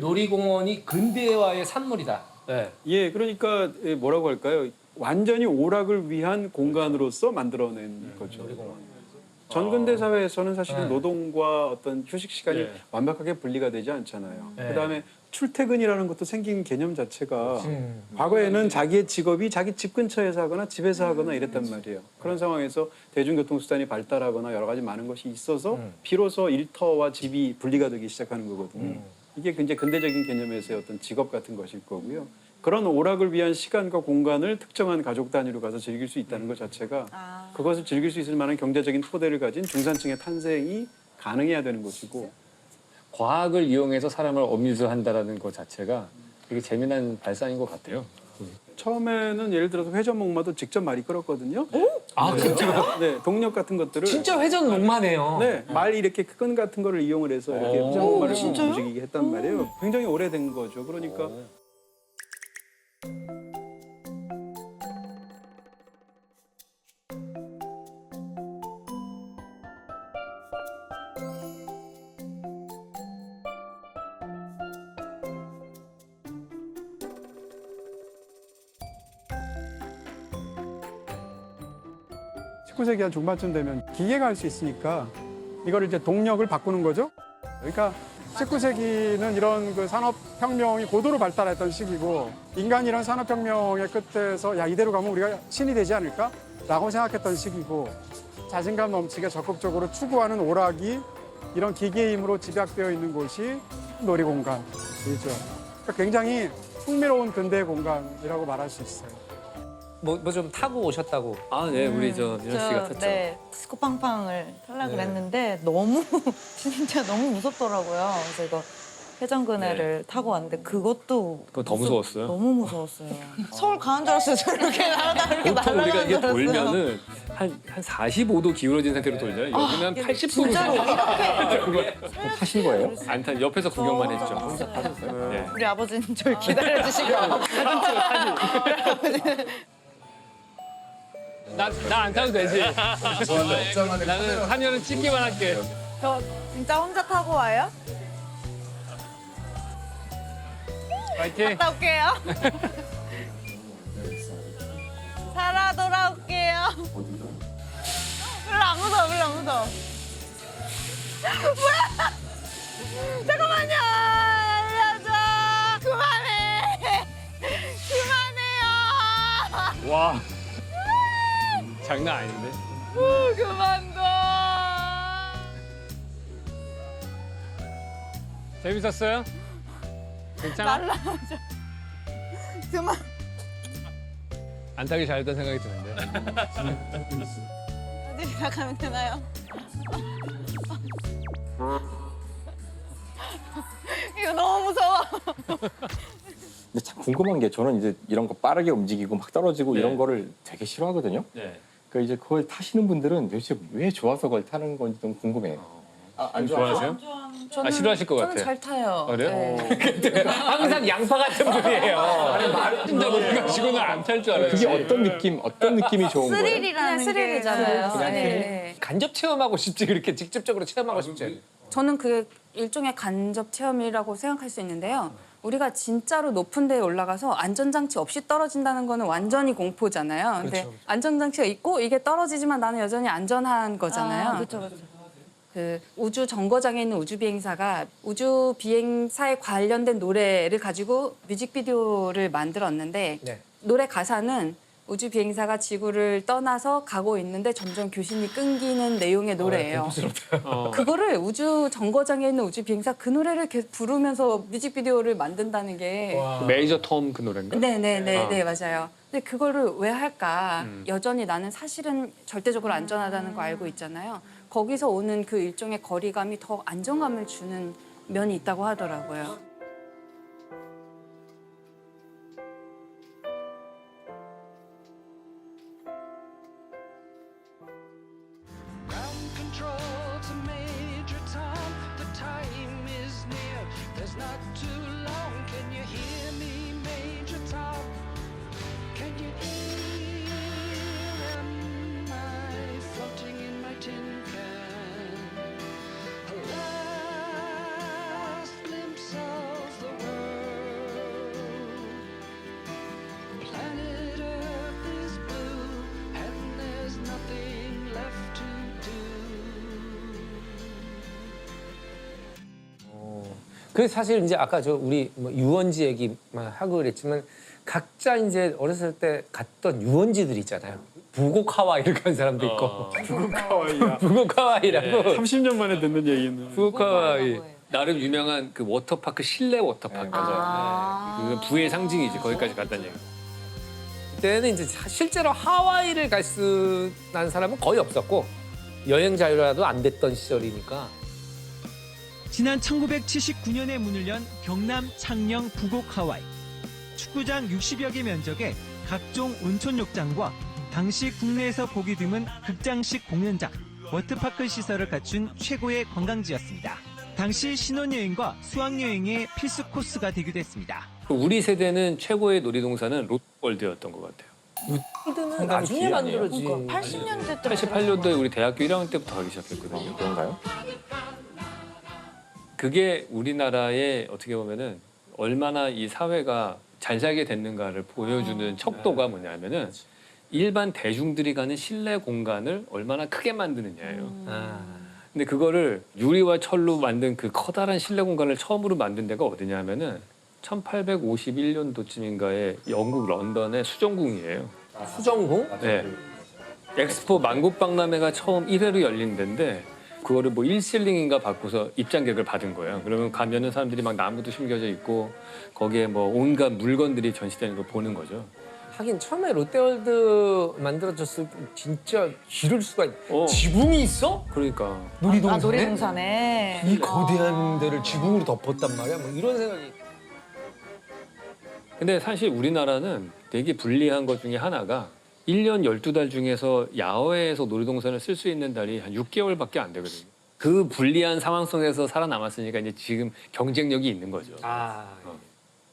놀이공원이 근대화의 산물이다. 네. 예, 그러니까 뭐라고 할까요? 완전히 오락을 위한 공간으로서 만들어낸 거죠. 전근대 사회에서는 사실은 네. 노동과 어떤 휴식 시간이 네. 완벽하게 분리가 되지 않잖아요. 네. 그다음에 출퇴근이라는 것도 생긴 개념 자체가 과거에는 자기의 직업이 자기 집 근처에서 하거나 집에서 하거나 이랬단 말이에요. 그런 상황에서 대중교통수단이 발달하거나 여러 가지 많은 것이 있어서 비로소 일터와 집이 분리가 되기 시작하는 거거든요. 이게 굉장히 근대적인 개념에서의 어떤 직업 같은 것일 거고요. 그런 오락을 위한 시간과 공간을 특정한 가족 단위로 가서 즐길 수 있다는 것 자체가 그것을 즐길 수 있을 만한 경제적인 토대를 가진 중산층의 탄생이 가능해야 되는 것이고 과학을 이용해서 사람을 어뮤즈한다라는 것 자체가 되게 재미난 발상인 것 같아요. 처음에는 예를 들어서 회전목마도 직접 많이 끌었거든요. 아, 진짜요? 네, 동력 같은 것들을 진짜 회전 목마네요. 네, 말 이렇게 끈 같은 거를 이용을 해서 이렇게 회전목마를 움직이게 했단 말이에요. 굉장히 오래된 거죠. 그러니까 (19세기) 한 중반쯤 되면 기계가 할 수 있으니까 이거를 이제 동력을 바꾸는 거죠. 그러니까 (19세기는) 이런 그 산업혁명이 고도로 발달했던 시기고 인간이 이런 산업혁명의 끝에서 야 이대로 가면 우리가 신이 되지 않을까? 라고 생각했던 시기고 자신감 넘치게 적극적으로 추구하는 오락이 이런 기계의 힘으로 집약되어 있는 곳이 놀이공간이죠. 그러니까 굉장히 흥미로운 근대 공간이라고 말할 수 있어요. 뭐 좀 타고 오셨다고. 아, 네, 우리 윤아 씨가 탔죠. 네, 스코팡팡을 타려고 그랬는데 너무 진짜 너무 무섭더라고요. 그래서 이거 회전근해를 타고 왔는데 그것도 그거 더 무서웠어요? 너무 무서웠어요. 서울 가는 줄 알았어요. 저렇게 날아다 이렇게 보통 우리가 날아가는 이게 줄 알았어요. 돌면은 한 45도 기울어진 상태로 돌잖아요. 여기는 한 80도로 진짜로 이렇게 타신 거예요? 안 탄, 옆에서 구경만 했죠. 혼자 타셨어요? 네. 우리 아버지는 저를 기다려주시고 나 안 타도 되지. 나는 하면은 찍기만 할게. 저 진짜 혼자 타고 와요? 파이팅. 갔다 올게요. 살아 돌아올게요. 별로 안 무서워, 별로 안 무서워. 뭐야? 잠깐만요. 알려줘. 그만해. 그만해요. 와. 장난 아닌데? 그만둬. 재밌었어요? 괜찮아? 날라오죠. 그만. 안 타기 잘했다는 생각이 드는데. 어디 시작하면 되나요? 이거 너무 무서워. 근데 참 궁금한 게 저는 이제 이런 거 빠르게 움직이고 막 떨어지고 네. 이런 거를 되게 싫어하거든요. 네. 그러니까 이제 그걸 타시는 분들은 도대체 왜 좋아서 그걸 타는 건지 좀 궁금해요. 안 좋아하세요? 아, 싫어하실 것 같아요. 저는 잘 타요. 아, 그래요? 네. 항상 양파 같은 분이에요. 말을 듣는다고 가지고는 안 탈 줄 알아요. 그게 어떤 느낌이 좋은 거예요? 스릴이라는 스릴이잖아요. 게 네. 간접 체험하고 싶지 그렇게 직접적으로 체험하고 싶지 않아요. 저는 그게 일종의 간접 체험이라고 생각할 수 있는데요. 우리가 진짜로 높은 데에 올라가서 안전장치 없이 떨어진다는 거는 완전히 공포잖아요. 근데 그렇죠. 안전장치가 있고 이게 떨어지지만 나는 여전히 안전한 거잖아요. 그렇죠, 그렇죠. 그 우주 정거장에 있는 우주 비행사가 우주 비행사에 관련된 노래를 가지고 뮤직비디오를 만들었는데 네. 노래 가사는 우주 비행사가 지구를 떠나서 가고 있는데 점점 교신이 끊기는 내용의 노래예요. 그거를 우주 정거장에 있는 우주 비행사 그 노래를 계속 부르면서 뮤직비디오를 만든다는 게 메이저 톰 그 노래인가? 네, 맞아요. 근데 그거를 왜 할까? 여전히 나는 사실은 절대적으로 안전하다는 거 알고 있잖아요. 거기서 오는 그 일종의 거리감이 더 안정감을 주는 면이 있다고 하더라고요. Ground control to Major Tom. The time is near. There's not too long. Can you hear me, Major Tom? Can you hear? Am I floating in my tin can? A last glimpse of the 그 사실 이제 아까 저 우리 뭐 유원지 얘기만 하고 그랬지만 각자 이제 어렸을 때 갔던 유원지들 있잖아요. 부곡 하와이를 간 사람도 있고. 부곡 하와이야. 부곡 하와이라고. 30년 만에 듣는 얘기는. 부곡 하와이. 나름 유명한 그 워터파크 실내 워터파크. 그 부의 상징이지. 거기까지 갔다는 얘기. 그때는 이제 실제로 하와이를 갈 수 난 사람은 거의 없었고 여행 자유라도 안 됐던 시절이니까. 지난 1979년에 문을 연 경남 창녕 부곡 하와이. 축구장 60여 개 면적에 각종 온천욕장과 당시 국내에서 보기 드문 극장식 공연장, 워터파크 시설을 갖춘 최고의 관광지였습니다. 당시 신혼여행과 수학여행의 필수 코스가 되기도 했습니다. 우리 세대는 최고의 놀이동산은 롯월드였던 것 같아요. 롯데는 나중에 만들어진. 80년대 때 88년도에 우리 대학교 1학년 때부터 가기 시작했거든요. 그런가요? 그게 우리나라의 어떻게 보면은 얼마나 이 사회가 잘 살게 됐는가를 보여주는 척도가 뭐냐면은 일반 대중들이 가는 실내 공간을 얼마나 크게 만드느냐예요. 근데 그거를 유리와 철로 만든 그 커다란 실내 공간을 처음으로 만든 데가 어디냐면은 1851년도쯤인가에 영국 런던의 수정궁이에요. 수정궁? 네. 엑스포 만국박람회가 처음 1회로 열린 데인데 그거를 뭐 1실링인가 받고서 입장객을 받은 거예요. 그러면 가면은 사람들이 막 나무도 심겨져 있고 거기에 뭐 온갖 물건들이 전시되는 걸 보는 거죠. 하긴 처음에 롯데월드 만들어졌을 때 진짜 기를 수가 지붕이 있어? 그러니까 놀이동산에? 놀이동산에 이 거대한 데를 지붕으로 덮었단 말이야. 뭐 이런 생각이. 근데 사실 우리나라는 되게 불리한 것 중에 하나가 1년 12달 중에서 야외에서 놀이동산을 쓸 수 있는 달이 한 6개월밖에 안 되거든요. 그 불리한 상황 속에서 살아남았으니까 이제 지금 경쟁력이 있는 거죠. 아.